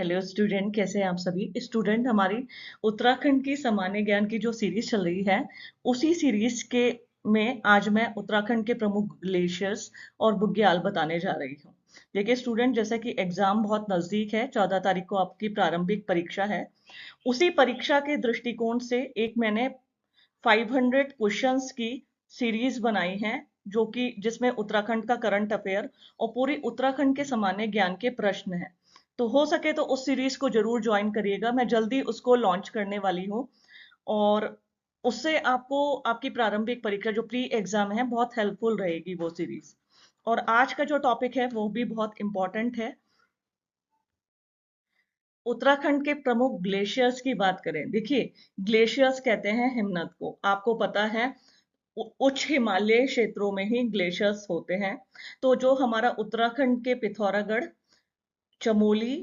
Hello student, कैसे हैं आप सभी स्टूडेंट। हमारी उत्तराखंड की सामान्य ज्ञान की जो सीरीज चल रही है, उसी सीरीज के में आज मैं उत्तराखंड के प्रमुख ग्लेशियर्स और बुग्याल बताने जा रही हूँ। देखिए स्टूडेंट, जैसे कि एग्जाम बहुत नजदीक है, 14 तारीख को आपकी प्रारंभिक परीक्षा है। उसी परीक्षा के दृष्टिकोण से एक मैंने 500 क्वेश्चंस की सीरीज बनाई है, जो कि जिसमें उत्तराखंड का करंट अफेयर और पूरी उत्तराखंड के सामान्य ज्ञान के प्रश्न हैं। तो हो सके तो उस सीरीज को जरूर ज्वाइन करिएगा, मैं जल्दी उसको लॉन्च करने वाली हूँ। और उससे आपको आपकी प्रारंभिक परीक्षा जो प्री एग्जाम है बहुत हेल्पफुल रहेगी वो सीरीज। और आज का जो टॉपिक है वो भी बहुत इंपॉर्टेंट है। उत्तराखंड के प्रमुख ग्लेशियर्स की बात करें, देखिए ग्लेशियर्स कहते हैं हिमनद को, आपको पता है। उच्च हिमालय क्षेत्रों में ही ग्लेशियर्स होते हैं। तो जो हमारा उत्तराखंड के पिथौरागढ़, चमोली,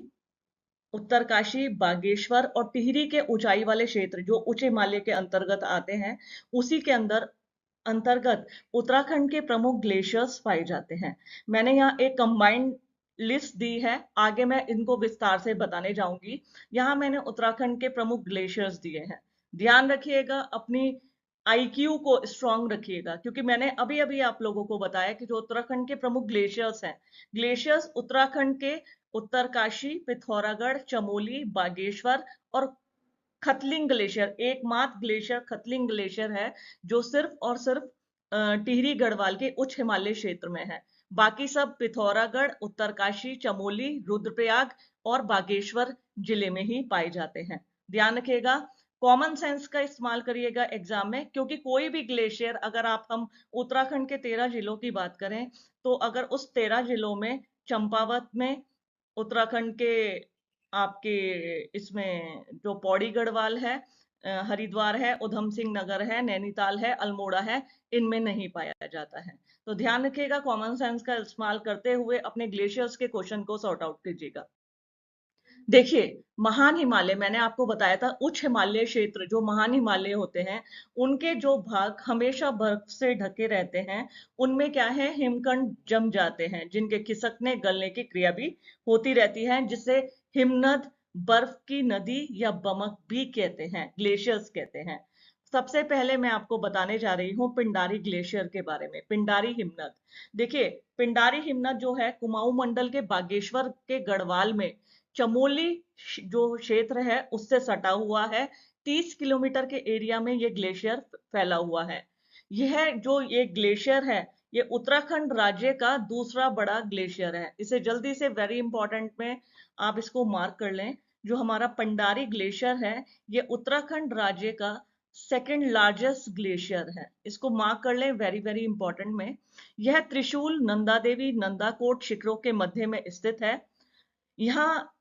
उत्तरकाशी, बागेश्वर और टिहरी के ऊंचाई वाले क्षेत्र जो उच्च हिमालय के अंतर्गत आते हैं, उसी के अंतर्गत उत्तराखंड के प्रमुख ग्लेशियर्स पाए जाते हैं। मैंने यहाँ एक कंबाइंड लिस्ट दी है, आगे मैं इनको विस्तार से बताने जाऊंगी। यहाँ मैंने उत्तराखंड के प्रमुख ग्लेशियर्स दिए हैं। ध्यान रखिएगा, अपनी आईक्यू को स्ट्रांग रखिएगा, क्योंकि मैंने अभी अभी आप लोगों को बताया कि जो उत्तराखंड के प्रमुख ग्लेशियर्स हैं, ग्लेशियर्स उत्तराखंड के उत्तरकाशी, पिथौरागढ़, चमोली, बागेश्वर और खतलिंग ग्लेशियर, एकमात्र ग्लेशियर खतलिंग ग्लेशियर है जो सिर्फ और सिर्फ टिहरी गढ़वाल के उच्च हिमालय क्षेत्र में है। बाकी सब पिथौरागढ़, उत्तरकाशी, चमोली, रुद्रप्रयाग और बागेश्वर जिले में ही पाए जाते हैं। ध्यान रखिएगा, कॉमन सेंस का इस्तेमाल करिएगा एग्जाम में, क्योंकि कोई भी ग्लेशियर, अगर हम उत्तराखंड के 13 जिलों की बात करें, तो अगर उस 13 जिलों में चंपावत में, उत्तराखंड के आपके इसमें जो पौड़ी गढ़वाल है, हरिद्वार है, उधम सिंह नगर है, नैनीताल है, अल्मोड़ा है, इनमें नहीं पाया जाता है। तो ध्यान रखिएगा, कॉमन सेंस का इस्तेमाल करते हुए अपने ग्लेशियर्स के क्वेश्चन को सॉर्ट आउट कीजिएगा। देखिए, महान हिमालय मैंने आपको बताया था, उच्च हिमालय क्षेत्र जो महान हिमालय होते हैं, उनके जो भाग हमेशा बर्फ से ढके रहते हैं, उनमें क्या है, हिमकंड जम जाते हैं, जिनके खिसकने गलने की क्रिया भी होती रहती है, जिसे हिमनद, बर्फ की नदी या बमक भी कहते हैं, ग्लेशियर्स कहते हैं। सबसे पहले मैं आपको बताने जा रही हूँ पिंडारी ग्लेशियर के बारे में। पिंडारी हिमनद, देखिए पिंडारी हिमनद जो है कुमाऊं मंडल के बागेश्वर के गढ़वाल में चमोली जो क्षेत्र है उससे सटा हुआ है। 30 किलोमीटर के एरिया में ये ग्लेशियर फैला हुआ है। यह जो ये ग्लेशियर है, ये उत्तराखंड राज्य का दूसरा बड़ा ग्लेशियर है। इसे जल्दी से वेरी इंपॉर्टेंट में आप इसको मार्क कर लें। जो हमारा पंडारी ग्लेशियर है, ये उत्तराखंड राज्य का सेकंड लार्जेस्ट ग्लेशियर है। इसको मार्क कर लें, वेरी वेरी इंपॉर्टेंट में। यह त्रिशूल, नंदा देवी, नंदाकोट शिखरों के मध्य में स्थित है। यहाँ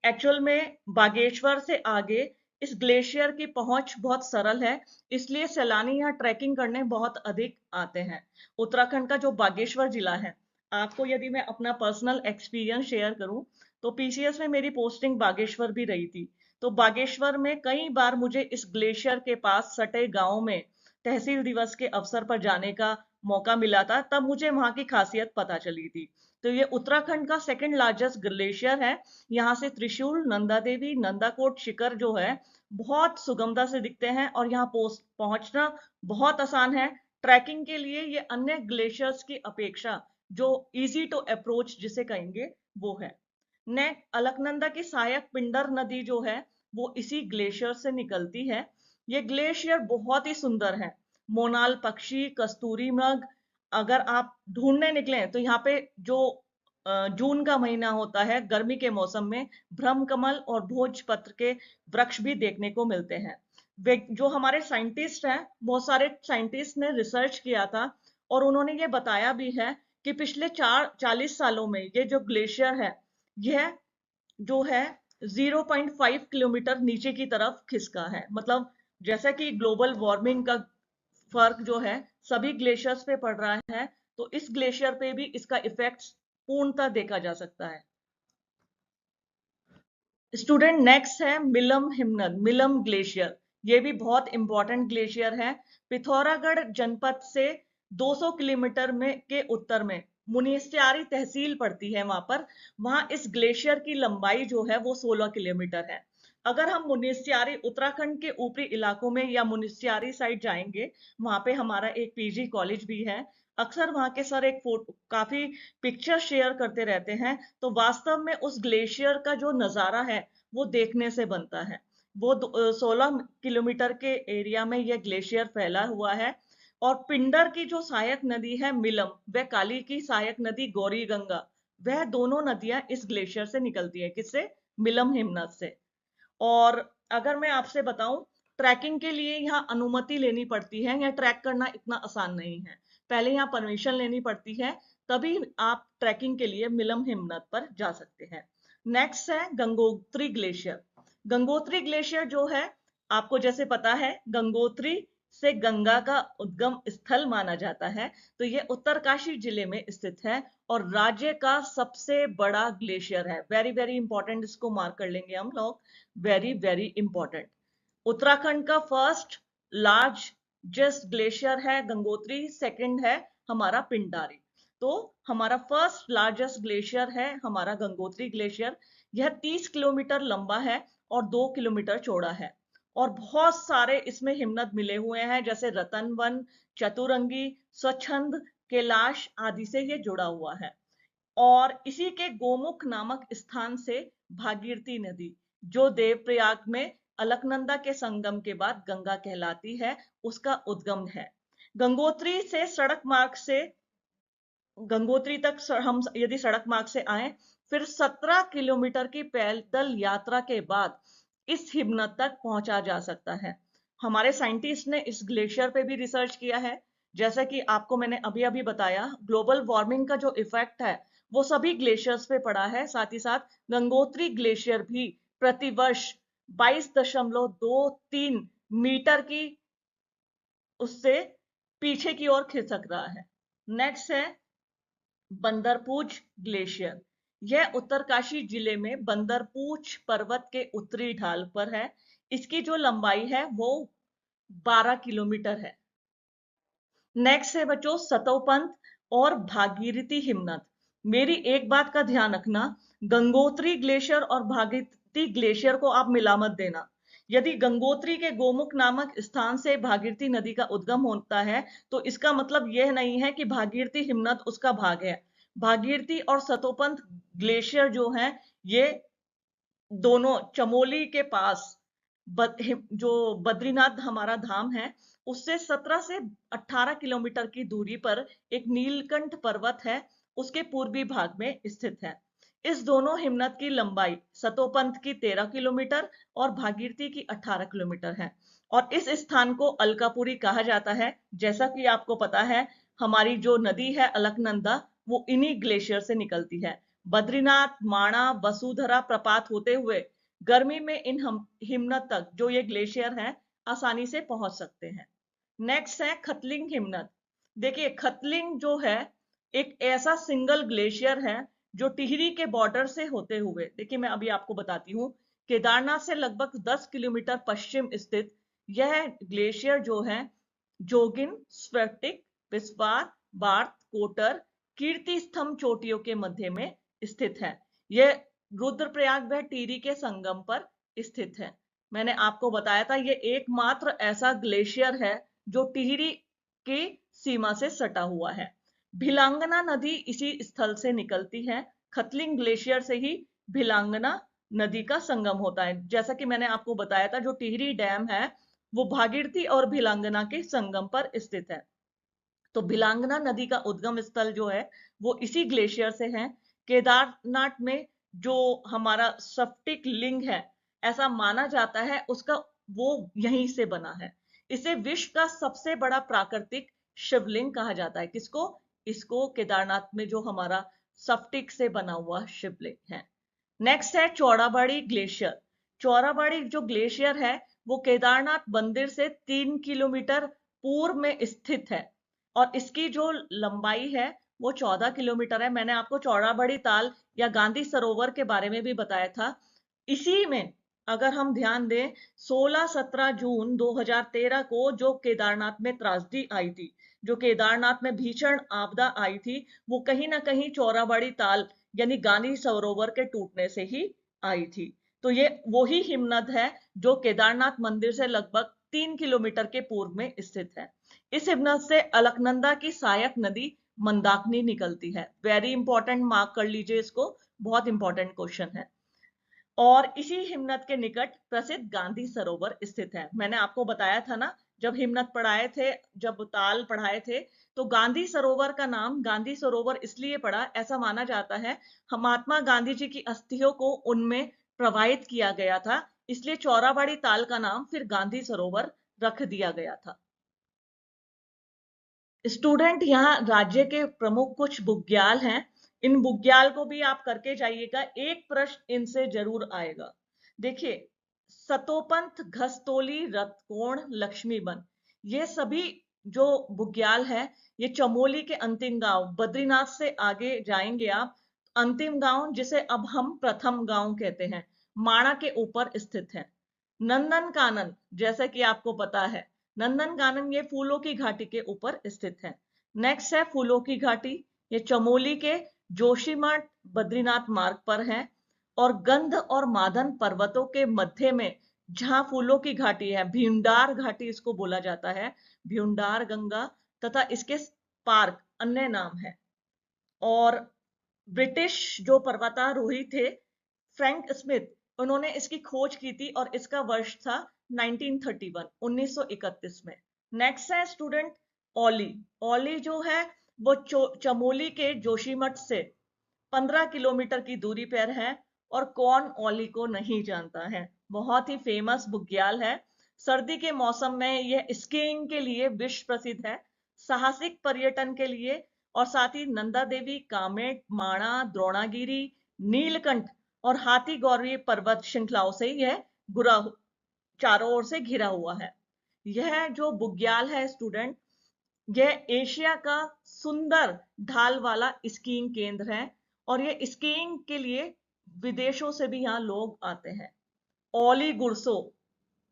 एक्चुअल में बागेश्वर से आगे इस ग्लेशियर की पहुंच बहुत सरल है, इसलिए सैलानी यहाँ ट्रैकिंग करने बहुत अधिक आते हैं। उत्तराखंड का जो बागेश्वर जिला है, आपको यदि मैं अपना पर्सनल एक्सपीरियंस शेयर करूं, तो पीसीएस में मेरी पोस्टिंग बागेश्वर भी रही थी। तो बागेश्वर में कई बार मुझे इस ग्लेशियर के पास सटे गांव में तहसील दिवस के अवसर पर जाने का मौका मिला था, तब मुझे वहां की खासियत पता चली थी। तो ये उत्तराखंड का सेकंड लार्जेस्ट ग्लेशियर है। यहाँ से त्रिशूल, नंदा देवी, नंदाकोट शिखर जो है बहुत सुगमता से दिखते हैं और यहाँ पहुंचना बहुत आसान है। ट्रैकिंग के लिए ये अन्य ग्लेशियर्स की अपेक्षा जो इजी टू अप्रोच जिसे कहेंगे वो है। नेक्स्ट, अलकनंदा की सहायक पिंडर नदी जो है वो इसी ग्लेशियर से निकलती है। ये ग्लेशियर बहुत ही सुंदर है। मोनाल पक्षी, कस्तूरी मृग, अगर आप ढूंढने निकले तो यहाँ पे जो जून का महीना होता है, गर्मी के मौसम में ब्रह्मकमल और भोजपत्र के वृक्ष भी देखने को मिलते हैं। वे जो हमारे साइंटिस्ट हैं, बहुत सारे साइंटिस्ट ने रिसर्च किया था और उन्होंने ये बताया भी है कि पिछले 40 सालों में ये जो ग्लेशियर है, यह जो है 0.5 किलोमीटर नीचे की तरफ खिसका है। मतलब जैसा कि ग्लोबल वार्मिंग का फर्क जो है सभी ग्लेशियर्स पे पड़ रहा है, तो इस ग्लेशियर पे भी इसका इफेक्ट पूर्णतः देखा जा सकता है। स्टूडेंट, नेक्स्ट है मिलम हिमनद, मिलम ग्लेशियर। ये भी बहुत इंपॉर्टेंट ग्लेशियर है। पिथौरागढ़ जनपद से 200 किलोमीटर में के उत्तर में मुनिस्यारी तहसील पड़ती है वहां पर। वहां इस ग्लेशियर की लंबाई जो है वो 16 किलोमीटर है। अगर हम मुनिस्यारी उत्तराखंड के ऊपरी इलाकों में या मुनिस्यारी साइड जाएंगे, वहां पे हमारा एक पीजी कॉलेज भी है। अक्सर वहां के सर एक फोटो काफी पिक्चर शेयर करते रहते हैं, तो वास्तव में उस ग्लेशियर का जो नजारा है वो देखने से बनता है। वो 16 किलोमीटर के एरिया में यह ग्लेशियर फैला हुआ है। और पिंडर की जो सहायक नदी है मिलम, व काली की सहायक नदी गौरी गंगा, वह दोनों नदियां इस ग्लेशियर से निकलती है। किससे? मिलम हिमनद से। और अगर मैं आपसे बताऊं, ट्रैकिंग के लिए यहाँ अनुमति लेनी पड़ती है। यहाँ ट्रैक करना इतना आसान नहीं है, पहले यहाँ परमिशन लेनी पड़ती है, तभी आप ट्रैकिंग के लिए मिलम हिमनद पर जा सकते हैं। नेक्स्ट है गंगोत्री ग्लेशियर। गंगोत्री ग्लेशियर जो है, आपको जैसे पता है गंगोत्री से गंगा का उद्गम स्थल माना जाता है, तो ये उत्तरकाशी जिले में स्थित है और राज्य का सबसे बड़ा ग्लेशियर है। वेरी वेरी इंपॉर्टेंट, इसको मार्क कर लेंगे हम लोग, वेरी वेरी इंपॉर्टेंट। उत्तराखंड का फर्स्ट लार्जेस्ट ग्लेशियर है गंगोत्री, सेकंड है हमारा पिंडारी। तो हमारा फर्स्ट लार्जेस्ट ग्लेशियर है हमारा गंगोत्री ग्लेशियर। यह 30 किलोमीटर लंबा है और 2 किलोमीटर चौड़ा है। और बहुत सारे इसमें हिमनद मिले हुए हैं, जैसे रतनवन, चतुरंगी, स्वच्छंद, कैलाश आदि से ये जुड़ा हुआ है। और इसी के गोमुख नामक स्थान से भागीरथी नदी, जो देवप्रयाग में अलकनंदा के संगम के बाद गंगा कहलाती है, उसका उद्गम है। गंगोत्री से सड़क मार्ग से, गंगोत्री तक हम यदि सड़क मार्ग से आए, फिर 17 किलोमीटर की पैदल यात्रा के बाद इस हिमनद तक पहुंचा जा सकता है। हमारे साइंटिस्ट ने इस ग्लेशियर पे भी रिसर्च किया है। जैसा कि आपको मैंने अभी अभी बताया, ग्लोबल वार्मिंग का जो इफेक्ट है वो सभी ग्लेशियर्स पे पड़ा है। साथ ही साथ गंगोत्री ग्लेशियर भी प्रतिवर्ष 22.23 मीटर की उससे पीछे की ओर खिसक रहा है। नेक्स्ट है बंदरपूछ ग्लेशियर। यह उत्तरकाशी जिले में बंदरपूछ पर्वत के उत्तरी ढाल पर है। इसकी जो लंबाई है वो 12 किलोमीटर है। नेक्स्ट है बच्चों सतोपंथ और भागीरथी हिमनद। मेरी एक बात का ध्यान रखना, गंगोत्री ग्लेशियर और भागीरथी ग्लेशियर को आप मिला मत देना। यदि गंगोत्री के गोमुख नामक स्थान से भागीरथी नदी का उद्गम होता है, तो इसका मतलब यह नहीं है कि भागीरथी हिमनद उसका भाग है। भागीरथी और सतोपंथ ग्लेशियर जो हैं, ये दोनों चमोली के पास जो बद्रीनाथ हमारा धाम है, उससे 17 से 18 किलोमीटर की दूरी पर एक नीलकंठ पर्वत है, उसके पूर्वी भाग में स्थित है। इस दोनों हिमनद की लंबाई सतोपंथ की 13 किलोमीटर और भागीरथी की 18 किलोमीटर है। और इस स्थान को अलकापुरी कहा जाता है। जैसा कि आपको पता है, हमारी जो नदी है अलकनंदा, वो इन्हीं ग्लेशियर से निकलती है। बद्रीनाथ, माणा, वसुधरा प्रपात होते हुए गर्मी में इन हिमनद तक जो ये ग्लेशियर हैं, आसानी से पहुंच सकते हैं। नेक्स्ट है खतलिंग हिमनद। देखिए खतलिंग जो है एक ऐसा सिंगल ग्लेशियर है जो टिहरी के बॉर्डर से होते हुए, देखिए मैं अभी आपको बताती हूँ, केदारनाथ से लगभग 10 किलोमीटर पश्चिम स्थित यह ग्लेशियर जो है जोगिन, स्फटिक, बिस्वार, बार्थ, कोटर, कीर्ति स्तंभ चोटियों के मध्य में स्थित है। यह रुद्रप्रयाग व टिहरी के संगम पर स्थित है। मैंने आपको बताया था ये एकमात्र ऐसा ग्लेशियर है जो टिहरी की सीमा से सटा हुआ है। भिलांगना नदी इसी स्थल से निकलती है। खतलिंग ग्लेशियर से ही भिलांगना नदी का संगम होता है। जैसा कि मैंने आपको बताया था, जो टिहरी डैम है वो भागीरथी और भिलांगना के संगम पर स्थित है। तो भिलांगना नदी का उद्गम स्थल जो है वो इसी ग्लेशियर से है। केदारनाथ में जो हमारा स्फटिक लिंग है, ऐसा माना जाता है, उसका वो यहीं से बना है। इसे विश्व का सबसे बड़ा प्राकृतिक शिवलिंग कहा जाता है। किसको? इसको, केदारनाथ में जो हमारा स्फटिक से बना हुआ शिवलिंग है। नेक्स्ट है चौड़ाबाड़ी ग्लेशियर। चौड़ाबाड़ी जो ग्लेशियर है वो केदारनाथ मंदिर से 3 किलोमीटर पूर्व में स्थित है और इसकी जो लंबाई है वो 14 किलोमीटर है। मैंने आपको चौड़ाबाड़ी ताल या गांधी सरोवर के बारे में भी बताया था। इसी में अगर हम ध्यान दें, 16-17 जून 2013 को जो केदारनाथ में त्रासदी आई थी, जो केदारनाथ में भीषण आपदा आई थी, वो कहीं ना कहीं चौराबाड़ी ताल यानी गांधी सरोवर के टूटने से ही आई थी। तो ये वही हिमनद है जो केदारनाथ मंदिर से लगभग 3 किलोमीटर के पूर्व में स्थित है। इस हिमनद से अलकनंदा की सहायक नदी मंदाकिनी निकलती है। वेरी इंपॉर्टेंट, मार्क कर लीजिए इसको, बहुत इंपॉर्टेंट क्वेश्चन है। और इसी हिमनद के निकट प्रसिद्ध गांधी सरोवर स्थित है। मैंने आपको बताया था ना, जब हिमनद पढ़ाए थे, जब ताल पढ़ाए थे, तो गांधी सरोवर का नाम गांधी सरोवर इसलिए पड़ा, ऐसा माना जाता है महात्मा गांधी जी की अस्थियों को उनमें प्रवाहित किया गया था, इसलिए चौराबाड़ी ताल का नाम फिर गांधी सरोवर रख दिया गया था। स्टूडेंट, यहाँ राज्य के प्रमुख कुछ बुग्याल हैं, इन बुग्याल को भी आप करके जाइएगा, एक प्रश्न इनसे जरूर आएगा। देखिए, सतोपंथ, घस्तोली, रतकोण, लक्ष्मीबन, ये सभी जो बुग्याल है, ये चमोली के अंतिम गांव, बद्रीनाथ से आगे जाएंगे आप, अंतिम गांव जिसे अब हम प्रथम गांव कहते हैं, माणा के ऊपर स्थित है। नंदन कानन, जैसे कि आपको पता है, नंदन कानन ये फूलों की घाटी के ऊपर स्थित है। नेक्स्ट है फूलों की घाटी, ये चमोली के जोशीमठ बद्रीनाथ मार्ग पर है, और गंध और मादन पर्वतों के मध्य में जहां फूलों की घाटी है, भीमडार घाटी इसको बोला जाता है, भीमडार गंगा, तथा इसके पार्क अन्य नाम है। और ब्रिटिश जो पर्वतारोही थे फ्रैंक स्मिथ, उन्होंने इसकी खोज की थी और इसका वर्ष था 1931, 1931 में। नेक्स्ट है स्टूडेंट ओली। ओली जो है वो चमोली के जोशीमठ से 15 किलोमीटर की दूरी पर है, और कौन ओली को नहीं जानता है, बहुत ही फेमस बुग्याल है। सर्दी के मौसम में यह स्कीइंग के लिए विश्व प्रसिद्ध है, साहसिक पर्यटन के लिए, और साथ ही नंदा देवी, कामेट, माणा, द्रोणागिरी, नीलकंठ और हाथी गौरी पर्वत श्रृंखलाओं से यह घुरा, चारों ओर से घिरा हुआ है। यह जो बुग्याल है स्टूडेंट, यह एशिया का सुंदर ढाल वाला स्कीइंग केंद्र है, और ये स्कीइंग के लिए विदेशों से भी यहाँ लोग आते हैं। ओली गुरसो,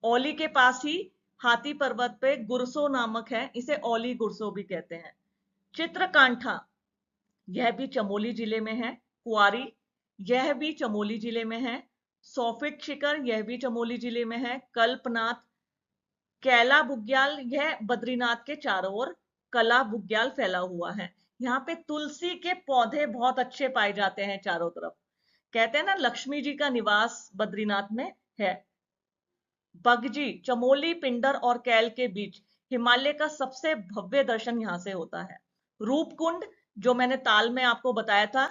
ओली के पास ही हाथी पर्वत पे गुरसो नामक है, इसे ओली गुरसो भी कहते हैं। चित्रकांठा, यह भी चमोली जिले में है। कुआरी, यह भी चमोली जिले में है। सोफिट शिखर, यह भी चमोली जिले में है। कल्पनाथ, कैला बुग्याल, यह बद्रीनाथ के चारों ओर कला बुग्याल फैला हुआ है। यहाँ पे तुलसी के पौधे बहुत अच्छे पाए जाते हैं चारों तरफ, कहते हैं ना लक्ष्मी जी का निवास बद्रीनाथ में है। बगजी, चमोली, पिंडर और कैल के बीच हिमालय का सबसे भव्य दर्शन यहां से होता है। रूपकुंड, जो मैंने ताल में आपको बताया था,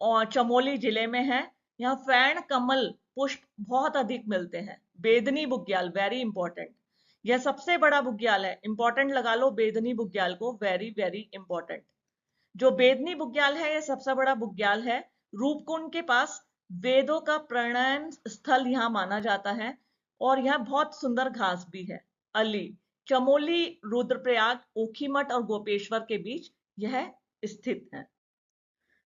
और चमोली जिले में है, यहाँ फैन कमल पुष्प बहुत अधिक मिलते हैं। बेदनी बुग्याल, वेरी इंपॉर्टेंट, यह सबसे बड़ा बुग्याल है, इंपॉर्टेंट लगा लो बेदनी बुग्याल को, वेरी वेरी इंपॉर्टेंट। जो बेदनी बुग्याल है, यह सबसे बड़ा बुग्याल है। रूपकुंड के पास वेदों का प्रणयन स्थल यहाँ माना जाता है, और यहाँ बहुत सुंदर घास भी है। अली, चमोली, रुद्रप्रयाग, ओखीमठ और गोपेश्वर के बीच यह स्थित है।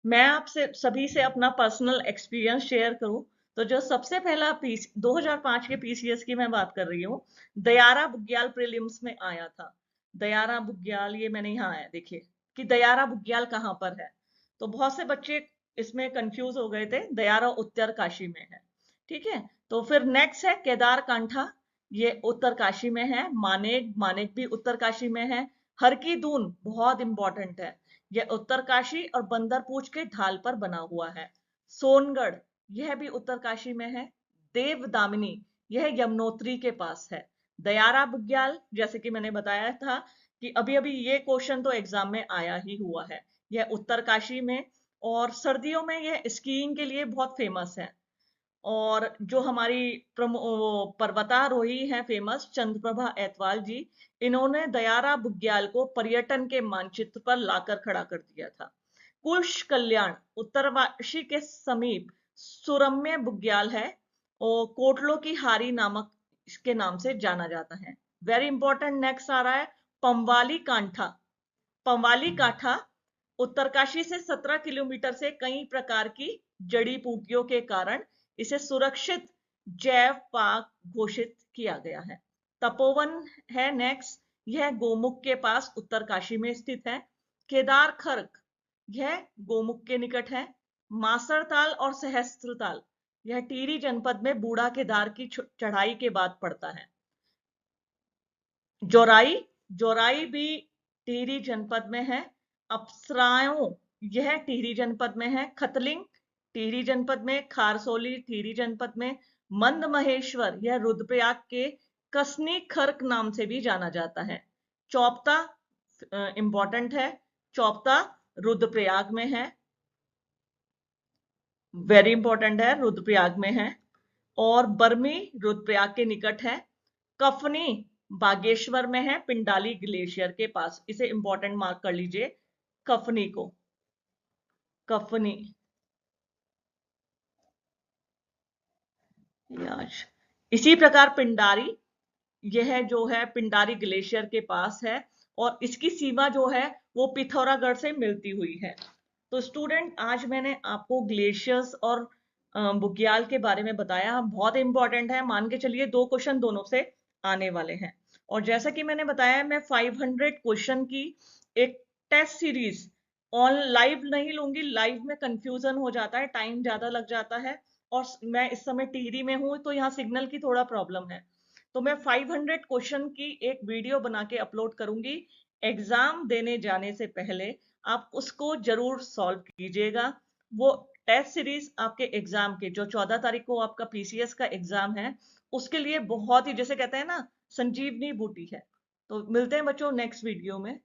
मैं आपसे सभी से अपना पर्सनल एक्सपीरियंस शेयर करूं, तो जो सबसे पहला 2005 के पीसीएस की मैं बात कर रही हूँ, दयारा बुग्याल प्रीलिम्स में आया था। दयारा बुग्याल, ये मैंने यहाँ आया, देखिए कि दयारा बुग्याल कहाँ पर है। तो बहुत से बच्चे इसमें कंफ्यूज हो गए थे, दयारा उत्तरकाशी में है, ठीक है। तो फिर नेक्स्ट है केदार कांठा, ये उत्तरकाशी में है। मानेक, मानेक भी उत्तरकाशी में है। हर की दून बहुत इंपॉर्टेंट है, यह उत्तरकाशी और बंदरपूछ के ढाल पर बना हुआ है। सोनगढ़, यह भी उत्तरकाशी में है। देवदामिनी, यह यमुनोत्री के पास है। दयारा बुग्याल, जैसे कि मैंने बताया था कि अभी अभी ये क्वेश्चन तो एग्जाम में आया ही हुआ है, यह उत्तरकाशी में, और सर्दियों में यह स्कीइंग के लिए बहुत फेमस है। और जो हमारी पर्वतारोही हैं फेमस, चंद्रप्रभा एतवाल जी, इन्होंने दयारा बुग्याल को पर्यटन के मानचित्र पर लाकर खड़ा कर दिया था। कुश कल्याण, उत्तरकाशी के समीप सुरम्य बुग्याल है, और कोटलों की हारी नामक इसके नाम से जाना जाता है। वेरी इंपॉर्टेंट, नेक्स्ट आ रहा है पंवाली कांठा। पंवाली कांठा उत्तरकाशी से 17 किलोमीटर से कई प्रकार की जड़ी बूटियों के कारण इसे सुरक्षित जैव पाक घोषित किया गया है। तपोवन है नेक्स्ट, यह गोमुख के पास उत्तरकाशी में स्थित है। केदार खर्क, यह गोमुख के निकट है। मासरताल और सहस्त्रताल, यह टिहरी जनपद में बूढ़ा केदार की चढ़ाई के बाद पड़ता है। जोराई, जोराई भी टिहरी जनपद में है। अप्सराओं, यह टिहरी जनपद में है। खतलिंग टिहरी जनपद में। खारसोली टिहरी जनपद में। मंद महेश्वर, यह रुद्रप्रयाग के कसनी खर्क नाम से भी जाना जाता है। चौपता इंपॉर्टेंट है, चौपता रुद्रप्रयाग में है, वेरी इंपॉर्टेंट है, रुद्रप्रयाग में है। और बर्मी रुद्रप्रयाग के निकट है। कफनी बागेश्वर में है, पिंडाली ग्लेशियर के पास। इसे इंपॉर्टेंट मार्क कर लीजिए, कफनी को। कफनी याश। इसी प्रकार पिंडारी, यह जो है पिंडारी ग्लेशियर के पास है और इसकी सीमा जो है वो पिथौरागढ़ से मिलती हुई है। तो स्टूडेंट, आज मैंने आपको ग्लेशियर्स और बुग्याल के बारे में बताया, बहुत इंपॉर्टेंट है। मान के चलिए 2 क्वेश्चन दोनों से आने वाले हैं। और जैसा कि मैंने बताया, मैं 500 क्वेश्चन की एक टेस्ट सीरीज ऑन लाइव नहीं लूंगी, लाइव में कंफ्यूजन हो जाता है, टाइम ज्यादा लग जाता है। और मैं इस समय टिहरी में हूं तो यहाँ सिग्नल की थोड़ा प्रॉब्लम है। तो मैं 500 क्वेश्चन की एक वीडियो बना के अपलोड करूंगी। एग्जाम देने जाने से पहले आप उसको जरूर सॉल्व कीजिएगा। वो टेस्ट सीरीज आपके एग्जाम के, जो 14 तारीख को आपका पीसीएस का एग्जाम है, उसके लिए बहुत ही, जैसे कहते हैं ना, संजीवनी बूटी है। तो मिलते हैं बच्चों नेक्स्ट वीडियो में।